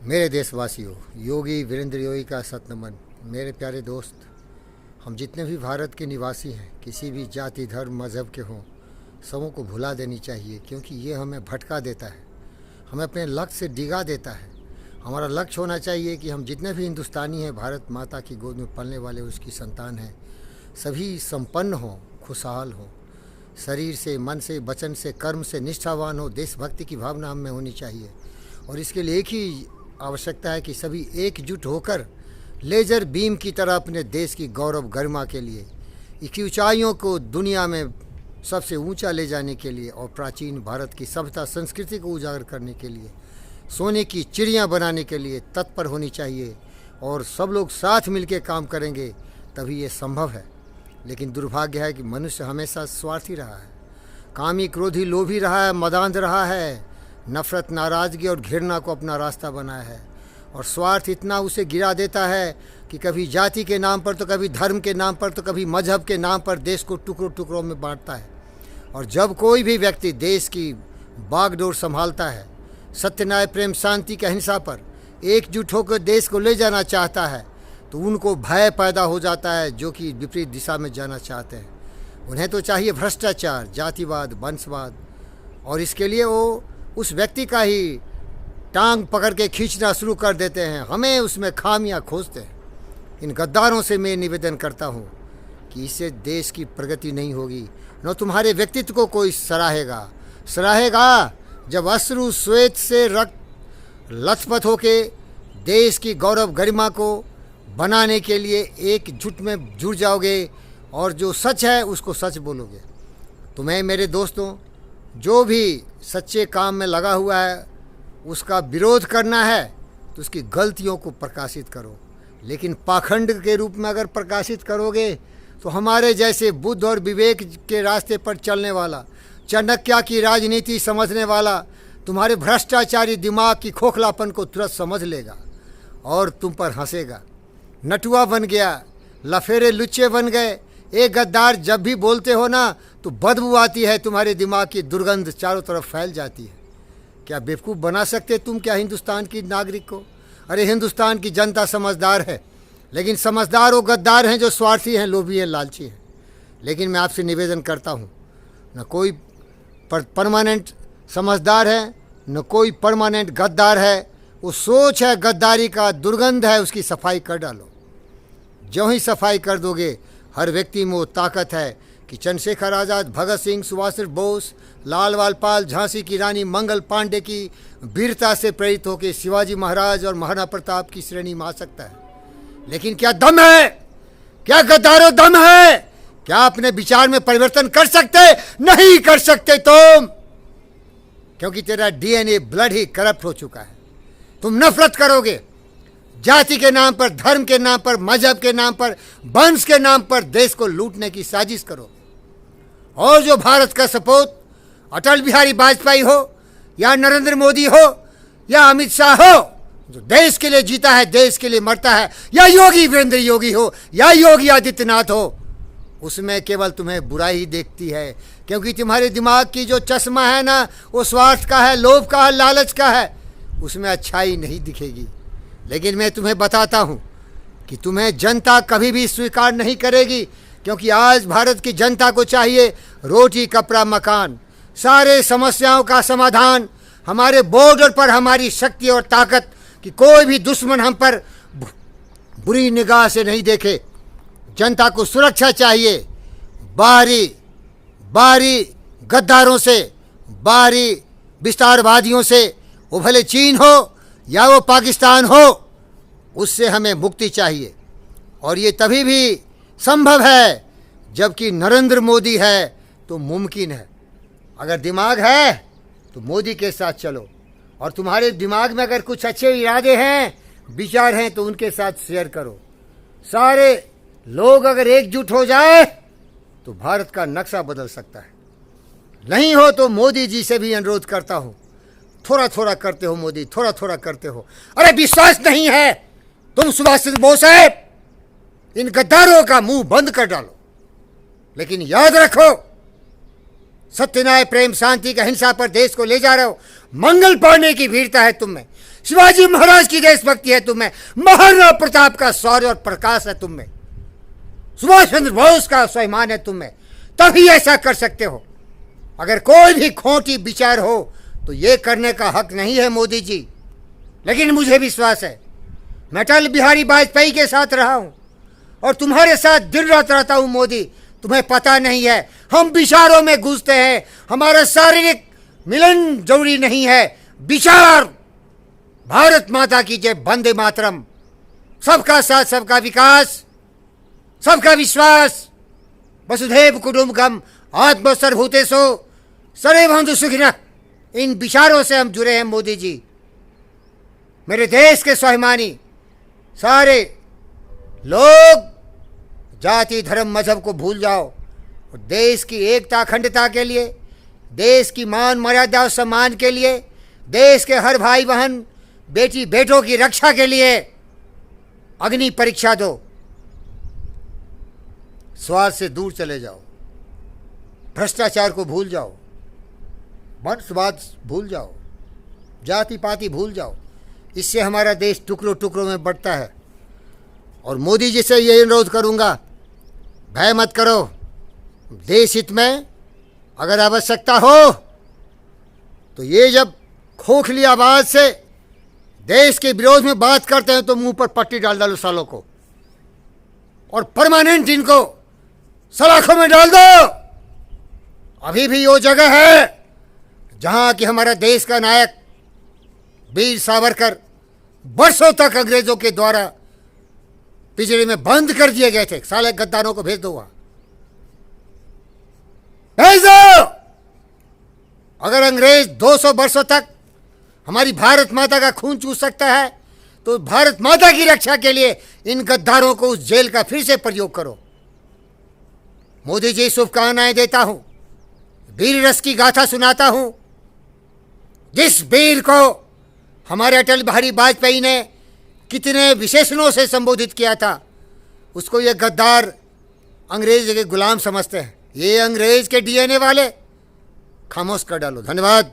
मेरे देशवासियों, योगी वीरेंद्र योगी का सत नमन। मेरे प्यारे दोस्त, हम जितने भी भारत के निवासी हैं, किसी भी जाति धर्म मज़हब के हों, सबों को भुला देनी चाहिए, क्योंकि ये हमें भटका देता है, हमें अपने लक्ष्य से डिगा देता है। हमारा लक्ष्य होना चाहिए कि हम जितने भी हिंदुस्तानी हैं, भारत माता की गोद में पलने वाले उसकी संतान हैं, सभी संपन्न हों, खुशहाल हों, शरीर से, मन से, वचन से, कर्म से निष्ठावान हो। देशभक्ति की भावना हम में होनी चाहिए और इसके लिए एक ही आवश्यकता है कि सभी एकजुट होकर लेजर बीम की तरह अपने देश की गौरव गरिमा के लिए, इसकी ऊंचाइयों को दुनिया में सबसे ऊंचा ले जाने के लिए और प्राचीन भारत की सभ्यता संस्कृति को उजागर करने के लिए, सोने की चिड़ियाँ बनाने के लिए तत्पर होनी चाहिए। और सब लोग साथ मिलकर काम करेंगे तभी ये संभव है। लेकिन दुर्भाग्य है कि मनुष्य हमेशा स्वार्थी रहा है, कामी क्रोधी लोभी रहा है, मदांध रहा है, नफ़रत, नाराज़गी और घृणा को अपना रास्ता बनाया है। और स्वार्थ इतना उसे गिरा देता है कि कभी जाति के नाम पर तो कभी धर्म के नाम पर तो कभी मजहब के नाम पर देश को टुकड़ों टुकड़ों में बांटता है। और जब कोई भी व्यक्ति देश की बागडोर संभालता है, सत्य, न्याय, प्रेम, शांति की अहिंसा पर एकजुट होकर देश को ले जाना चाहता है, तो उनको भय पैदा हो जाता है, जो कि विपरीत दिशा में जाना चाहते हैं। उन्हें तो चाहिए भ्रष्टाचार, जातिवाद, वंशवाद, और इसके लिए वो उस व्यक्ति का ही टांग पकड़ के खींचना शुरू कर देते हैं, हमें उसमें खामियां खोजते हैं। इन गद्दारों से मैं निवेदन करता हूँ कि इससे देश की प्रगति नहीं होगी, न तुम्हारे व्यक्तित्व को कोई सराहेगा जब अश्रु श्वेत से रक्त लथपथ होके देश की गौरव गरिमा को बनाने के लिए एकजुट में जुड़ जाओगे और जो सच है उसको सच बोलोगे। तुम्हें मेरे दोस्तों, जो भी सच्चे काम में लगा हुआ है उसका विरोध करना है तो उसकी गलतियों को प्रकाशित करो, लेकिन पाखंड के रूप में अगर प्रकाशित करोगे तो हमारे जैसे बुद्ध और विवेक के रास्ते पर चलने वाला, चाणक्य की राजनीति समझने वाला तुम्हारे भ्रष्टाचारी दिमाग की खोखलापन को तुरंत समझ लेगा और तुम पर हंसेगा। नटुआ बन गया, लफेरे लुच्चे बन गए। एक गद्दार जब भी बोलते हो ना तो बदबू आती है, तुम्हारे दिमाग की दुर्गंध चारों तरफ फैल जाती है। क्या बेवकूफ़ बना सकते तुम क्या हिंदुस्तान की नागरिक को? अरे हिंदुस्तान की जनता समझदार है, लेकिन समझदार वो गद्दार हैं जो स्वार्थी हैं, लोभी हैं, लालची हैं। लेकिन मैं आपसे निवेदन करता हूँ, न कोई परमानेंट समझदार है, न कोई परमानेंट गद्दार है। वो सोच है गद्दारी का, दुर्गंध है, उसकी सफाई कर डालो। जो ही सफाई कर दोगे, हर व्यक्ति में वो ताकत है कि चंद्रशेखर आज़ाद, भगत सिंह, सुभाष चंद्र बोस, लाल बालपाल, झांसी की रानी मंगल पांडे की वीरता से प्रेरित होकर शिवाजी महाराज और महाराणा प्रताप की श्रेणी में आ सकता है। लेकिन क्या दम है? क्या गद्दारों दम है? क्या अपने विचार में परिवर्तन कर सकते? नहीं कर सकते तुम, क्योंकि तेरा डीएनए, ब्लड ही करप्ट हो चुका है। तुम नफरत करोगे, जाति के नाम पर, धर्म के नाम पर, मजहब के नाम पर, वंश के नाम पर देश को लूटने की साजिश करोगे। और जो भारत का सपूत अटल बिहारी वाजपेयी हो या नरेंद्र मोदी हो या अमित शाह हो, जो देश के लिए जीता है, देश के लिए मरता है, या योगी वीरेंद्र योगी हो या योगी आदित्यनाथ हो, उसमें केवल तुम्हें बुराई ही देखती है, क्योंकि तुम्हारे दिमाग की जो चश्मा है ना, वो स्वार्थ का है, लोभ का है, लालच का है, उसमें अच्छाई नहीं दिखेगी। लेकिन मैं तुम्हें बताता हूँ कि तुम्हें जनता कभी भी स्वीकार नहीं करेगी, क्योंकि आज भारत की जनता को चाहिए रोटी, कपड़ा, मकान, सारे समस्याओं का समाधान। हमारे बॉर्डर पर हमारी शक्ति और ताकत कि कोई भी दुश्मन हम पर बुरी निगाह से नहीं देखे। जनता को सुरक्षा चाहिए बाहरी गद्दारों से, बाहरी विस्तारवादियों से, वो भले चीन हो या वो पाकिस्तान हो, उससे हमें मुक्ति चाहिए। और ये तभी भी संभव है जबकि नरेंद्र मोदी है तो मुमकिन है। अगर दिमाग है तो मोदी के साथ चलो, और तुम्हारे दिमाग में अगर कुछ अच्छे इरादे हैं, विचार हैं, तो उनके साथ शेयर करो। सारे लोग अगर एकजुट हो जाए तो भारत का नक्शा बदल सकता है। नहीं हो तो मोदी जी से भी अनुरोध करता हूँ, थोड़ा थोड़ा करते हो मोदी, थोड़ा थोड़ा करते हो। अरे विश्वास नहीं है तुम सुभाष चंद्र बोस है, इन गद्दारों का मुंह बंद कर डालो। लेकिन याद रखो, सत्य, न्याय, प्रेम, शांति की अहिंसा पर देश को ले जा रहे हो। मंगल पांडे की वीरता है तुम में, शिवाजी महाराज की देशभक्ति है तुम में, महाराणा प्रताप का शौर्य और प्रकाश है तुम में, सुभाष चंद्र बोस का स्वाभिमान है तुम में, तभी ऐसा कर सकते हो। अगर कोई भी खोटी विचार हो तो ये करने का हक नहीं है मोदी जी। लेकिन मुझे विश्वास है, मैं अटल बिहारी वाजपेयी के साथ रहा हूं और तुम्हारे साथ दिन रात रहता हूं मोदी। तुम्हें पता नहीं है, हम विचारों में घुसते हैं, हमारा शारीरिक मिलन जरूरी नहीं है, विचार। भारत माता की जय, वंदे मातरम। सबका साथ, सबका विकास, सबका विश्वास, वसुधैव कुटुंबकम, आत्मसर्वभूतेषु सर्वेभवन्तु सुखिनः। इन विचारों से हम जुड़े हैं मोदी जी। मेरे देश के स्वाभिमानी सारे लोग जाति धर्म मजहब को भूल जाओ और देश की एकता अखंडता के लिए, देश की मान मर्यादा और सम्मान के लिए, देश के हर भाई बहन बेटी बेटों की रक्षा के लिए अग्नि परीक्षा दो। स्वार्थ से दूर चले जाओ, भ्रष्टाचार को भूल जाओ, वंशवाद भूल जाओ, जाति पाति भूल जाओ। इससे हमारा देश टुकड़ों टुकड़ों में बढ़ता है। और मोदी जी से ये अनुरोध करूंगा, भय मत करो, देश हित में अगर आवश्यकता हो तो ये जब खोखली आवाज से देश के विरोध में बात करते हैं तो मुंह पर पट्टी डाल डालो सालों को और परमानेंट इनको सलाखों में डाल दो। अभी भी वो जगह है जहां कि हमारा देश का नायक वीर सावरकर वर्षों तक अंग्रेजों के द्वारा पिंजरे में बंद कर दिए गए थे। साले गद्दारों को भेज दो, वहां भेज दो। अगर अंग्रेज 200 वर्षों तक हमारी भारत माता का खून चूस सकता है तो भारत माता की रक्षा के लिए इन गद्दारों को उस जेल का फिर से प्रयोग करो। मोदी जी, शुभकामनाएं देता हूं, वीर रस की गाथा सुनाता हूं। जिस वीर को हमारे अटल बिहारी वाजपेयी ने कितने विशेषणों से संबोधित किया था, उसको ये गद्दार अंग्रेज के गुलाम समझते हैं। ये अंग्रेज के डीएनए वाले, खामोश कर डालो। धन्यवाद।